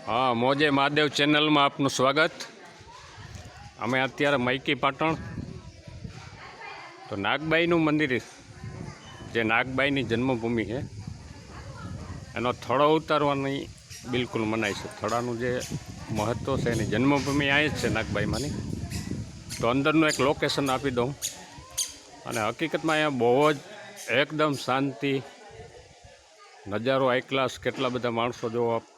हाँ, मोजे महादेव चेनल में आपनु स्वागत। अमे अत्यारे मैकी पाटण तो नागबाईनु मंदिर जे नागबाईनी जन्मभूमि है एनो थड़ो उतारवानी बिल्कुल मनाय छे। थड़ानुं जे महत्व छे एनी जन्मभूमि आ ज छे नागबाईमानी। तो अंदरनुं एक लोकेशन आपी दऊं अने हकीकतमां अहींया बहु ज एकदम शांति नजारो हाई क्लास। केटला बधा माणसो जो आप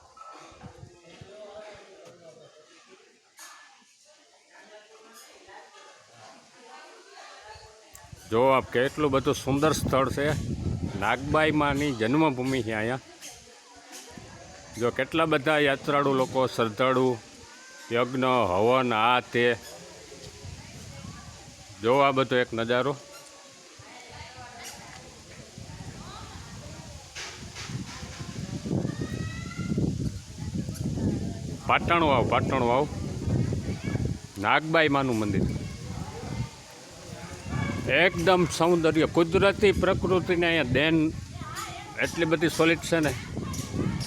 जो आप केटलुं बधुं सुंदर स्थळ छे। नागबाई मानी जन्मभूमि है अहींया। जो केटला बधा यात्राळु लोको श्रद्धाळु यज्ञ हवन आ ते जो आ बधो एक नजारो। पाटण वाव नागबाई मानु मंदिर एकदम सौंदर्य कुदरती प्रकृति ने अहींया देन एटली बधी सॉलिड छे ने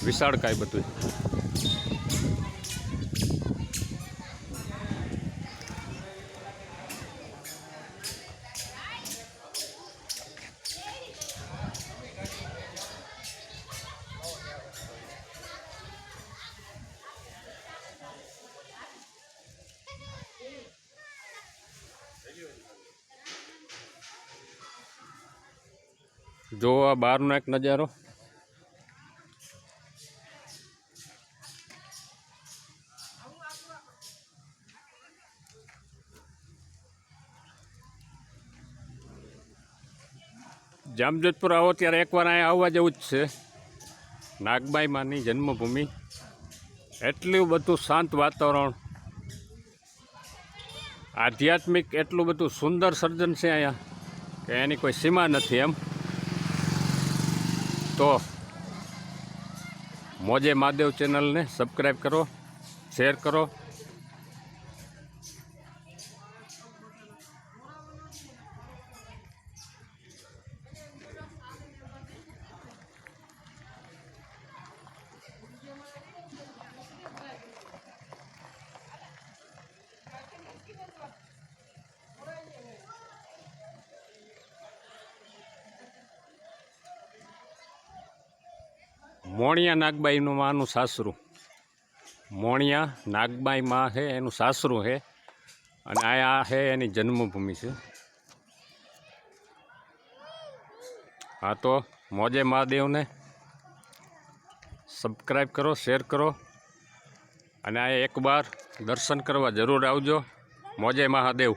विशाळकाय बधुं। जो आ बहारनो एक नजारो। जामजोधपुर आओ त्यारे एक वार अहींया आववा जेवुं ज छे। नागबाई मानी जन्मभूमि एटલું બધું शांत वातावरण आध्यात्मिक एटલું બધું सुंदर सर्जन छे अहींया के एनी कोई सीमा नथी एम। तो मोजे महादेव चेनल ने सब्सक्राइब करो, शेर करो। मोणिया नागबाई मानु सासरू मोणिया नागबाई माँ है एनु सासरू है अने आ है एनी जन्मभूमि से। हाँ तो मोजे महादेव ने सब्सक्राइब करो, शेर करो अने आ एक बार दर्शन करवा जरूर आवजो। मोजे महादेव।